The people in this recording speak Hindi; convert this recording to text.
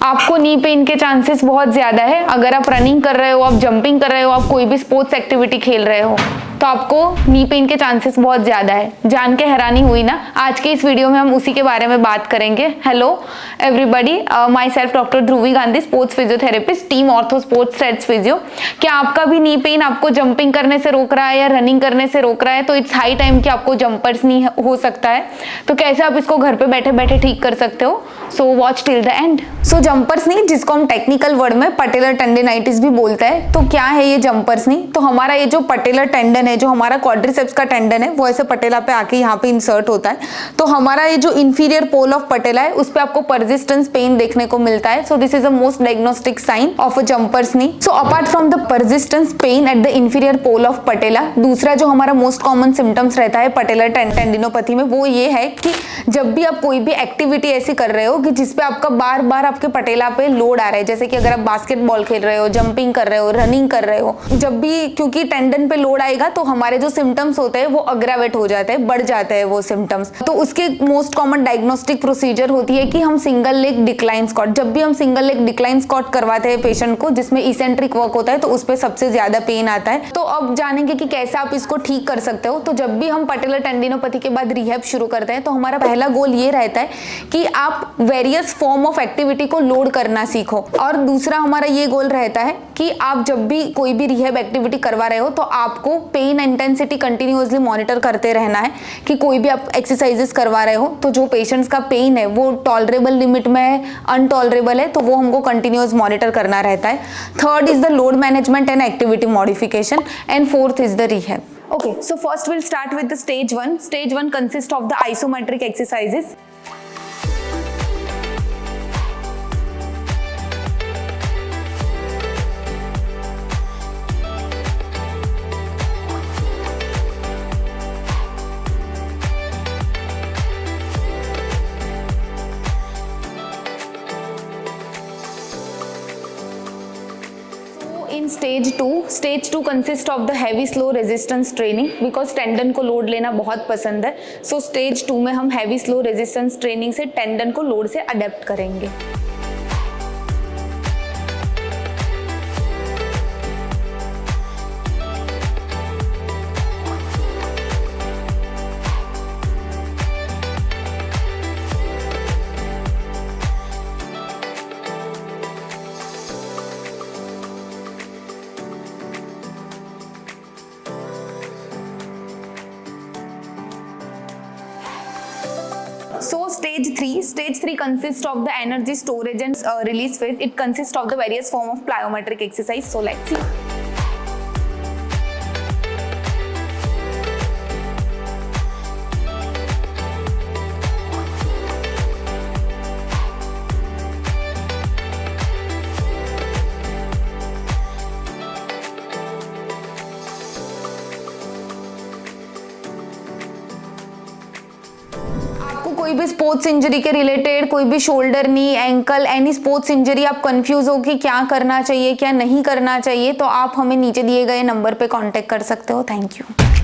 आपको नी पेन के चांसेस बहुत ज्यादा है। अगर आप रनिंग कर रहे हो, आप जंपिंग कर रहे हो, आप कोई भी स्पोर्ट्स एक्टिविटी खेल रहे हो तो आपको नी पेन के चांसेस बहुत ज्यादा है। जान के हैरानी हुई ना? आज के इस वीडियो में हम उसी के बारे में बात करेंगे। Hello everybody, my self doctor Dhubri Gandhi, sports physiotherapist, team ortho sports stretch physio. क्या आपका भी नी पेन आपको जंपिंग करने से रोक रहा है या रनिंग करने से रोक रहा है? तो इट्स हाई टाइम कि आपको जंपर्स नी हो सकता है। तो कैसे आप इसको घर पे बैठे बैठे ठीक कर सकते हो? So watch till the end. So jumper's knee, जिसको हम टेक्निकल वर्ड में पटेलर टेंडिनाइटिस भी बोलते हैं, तो क्या है ये जंपर्स नी? तो हमारा ये जो पटेलर टेंडन है, जो हमारा क्वाड्रिसेप्स का टेंडन है, वो ऐसे पटेला पे आके यहाँ पे इंसर्ट होता है। तो हमारा ये जो इंफीरियर पोल ऑफ पटेला है, उस पे आपको परसिस्टेंस पेन देखने को मिलता है। So this is a most diagnostic sign of a jumper's knee. So apart from the persistence pain at the inferior pole of patella, दूसरा जो हमारा मोस्ट कॉमन सिम्टम्स रहता है पटेलर टेंडिनोपैथी में, वो ये है कि जब भी आप कोई भी एक्टिविटी ऐसी कर रहे हो कि जिसपे आपका बार बार आपके पटेला पे लोड आ रहा है, जैसे कि अगर आप बास्केटबॉल खेल रहे हो, जंपिंग कर रहे हो, रनिंग कर रहे हो, जब भी क्योंकि टेंडन पे लोड आएगा तो हमारे जो सिम्टम्स होते हैं वो अग्रावेट हो जाते हैं, बढ़ जाते हैं वो सिम्टम्स। तो उसके मोस्ट कॉमन डायग्नोस्टिक प्रोसीजर होती है कि हम सिंगल लेग डिक्लाइन स्क्वाट, जब भी हम सिंगल लेग डिक्लाइन स्क्वाट करवाते हैं पेशेंट को, जिसमें इसेंट्रिक वर्क होता है, तो उस पे सबसे ज्यादा पेन आता है। तो अब जानेंगे कि कैसे आप इसको ठीक कर सकते हो। तो जब भी हम पटेलर टेंडिनोपैथी के बाद रिहैब शुरू करते हैं, तो हमारा पहला गोल ये रहता है कि आप वेरियस फॉर्म ऑफ एक्टिविटी को लोड करना सीखो। और दूसरा हमारा ये गोल रहता है कि आप जब भी कोई भी रिहैब एक्टिविटी करवा रहे हो तो आपको पेन इंटेंसिटी कंटिन्यूअसली मॉनिटर करते रहना है कि कोई भी आप एक्सरसाइजेस करवा रहे हो तो जो पेशेंट्स का पेन है वो टॉलरेबल लिमिट में है, अनटॉलरेबल है, तो वो हमको कंटिन्यूअस मॉनिटर करना रहता है। Third is the load management and activity modification, and fourth is the rehab. Okay, so first we'll start with the stage 1. Stage 1 consists of the isometric exercises. In stage 2 consists of the heavy slow resistance training, because tendon को लोड लेना बहुत पसंद है। सो स्टेज 2 में हम heavy slow resistance training से टेंडन को लोड से अडेप्ट करेंगे। So stage 3 consists of the energy storage and release phase. It consists of the various form of plyometric exercise. So let's see. कोई भी स्पोर्ट्स इंजरी के रिलेटेड, कोई भी शोल्डर, नी, एंकल, एनी स्पोर्ट्स इंजरी, आप कंफ्यूज हो कि क्या करना चाहिए क्या नहीं करना चाहिए, तो आप हमें नीचे दिए गए नंबर पे कांटेक्ट कर सकते हो। Thank you.